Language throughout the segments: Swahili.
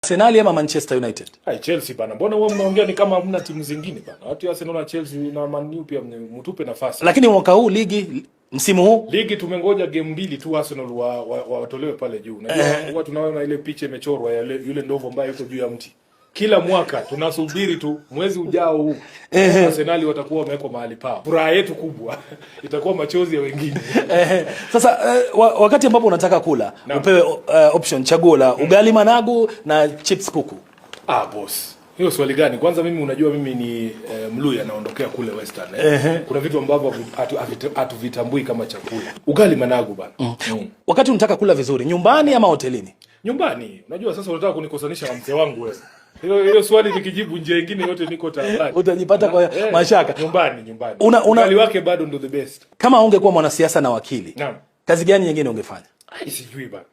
Arsenal ama Manchester United? Hai, Chelsea bana. Mbona wewe mnaongea ni kama hamna timu zingine bana? Watu wa Arsenal na Chelsea na Man U pia mtupe nafasi. Lakini mwaka huu ligi, msimu huu ligi tumengoja game mbili tu Arsenal watolewe pale juu. Unajua huwa tunaona ile picha imechorwa ya yule ndovu ambaye yuko juu ya mti. Kila mwaka tunasubiri tu mwezi ujao huu Arsenal watakuwa wamewekwa mahali pao. Furaha yetu kubwa itakuwa machozi ya wengine. Sasa wakati ambapo unataka kula upewe option, chaguo la ugali managu na chips kuku. Boss. Hiyo swali gani? Kwanza mimi unajua mimi ni Mluya naondokea kule Western. Kuna vitu ambavyo hatuvitambui kama chakula. Ugali managu bana. Wakati unataka kula vizuri, nyumbani ama hotelini? Nyumbani. Unajua sasa unataka kunikosanisha na mzee wangu wewe. Hiyo swali nikijibu nje nyingine yote niko tayari. Utajipata kwa mashaka. Nyumbani. Ugali wake bado ndo the best. Kama ungekuwa mwanasiasa na wakili. Naam. Kazi gani nyingine ungefanya? Sijui bana.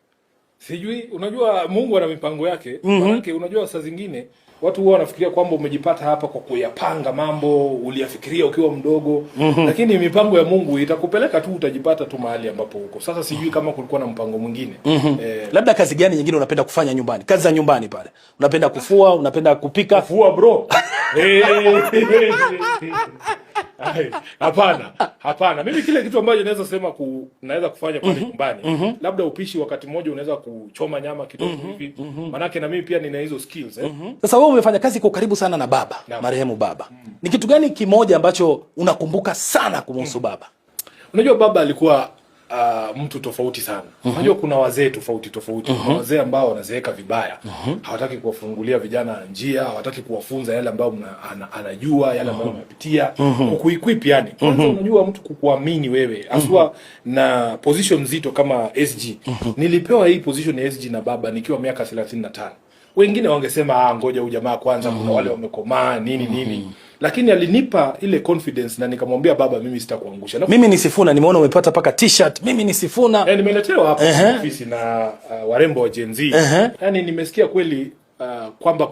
Sijui, unajua Mungu ana mipango yake. Maana unajua saa zingine watu huwa wanafikiria kwamba umejipata hapa kwa kuyapanga mambo, uliyafikiria ukiwa mdogo, lakini mipango ya Mungu itakupeleka tu, utajipata tu mahali ambapo uko. Sasa sijui kama kulikuwa na mpango mwingine. Labda kazi gani nyingine unapenda kufanya nyumbani? Kazi za nyumbani pale. Unapenda kufua, unapenda kupika? Kufua bro. Hapana. Mimi kile kitu ambacho naweza sema naweza kufanya pale nyumbani. Labda upishi wakati mmoja unaweza kuchoma nyama kidogo hivi. Manake na mimi pia nina hizo skills Sasa wewe umefanya kazi kwa karibu sana na baba, marehemu baba. Ni kitu gani kimoja ambacho unakumbuka sana kumhusu baba? Unajua baba alikuwa mtu tofauti sana. Unajua kuna wazee tofauti. Kuna wazee ambao wanazeeka vibaya. Hawataki kuwafungulia vijana njia, hawataki kuwafunza yale ambayo anajua, yale ambayo anapitia. Kukuequip yani. Kwanza unajua mtu kukuamini wewe. Aswa na position nzito kama SG. Nilipewa hii position ya SG na baba nikiwa miaka 35. Wengine wangesema ngoja ujamaa kwanza, kuna wale wamekomaa nini. Lakini alinipa ile confidence na nikamwambia baba, mimi sitakuangusha. Mimi ni Sifuna, nimeona umepata paka t-shirt. Mimi ni Sifuna. Nimeletewa hapa ofisi na warembo wa Gen Z. Yani nimesikia kweli kwamba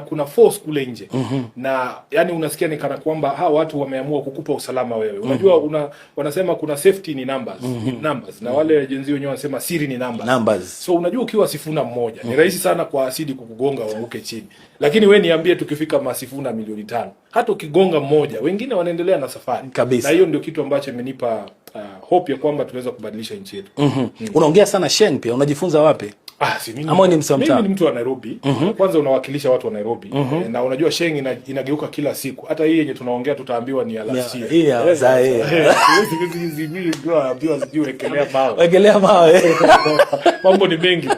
kuna force kule nje. Na yani unasikia ni kana kwamba hawa watu wameamua kukupa usalama wewe. Unajua wanasema kuna safety ni numbers. Na wale Gen Z wenyewe wanasema siri ni numbers. So unajua ukiwa Sifuna mmoja ni rahisi sana kwa asidi kukugonga waanguke chini. Lakini we niambie tukifika masifuna milioni 5. Hata ukigonga mmoja, wengine wanaendelea na safari. Kabisa. Na hiyo ndio kitu ambacho imenipa hope ya kwamba tunaweza kubadilisha nchi yetu. Unaongea sana Sheng pia, unajifunza wapi? Mimi ni mtu wa Nairobi. Kwanza unawakilisha watu wa Nairobi. Na unajua Sheng inageuka kila siku. Hata hii yenye tunaongea tutaambiwa ni alasia. Wekelea mawe. Mambo ni mengi.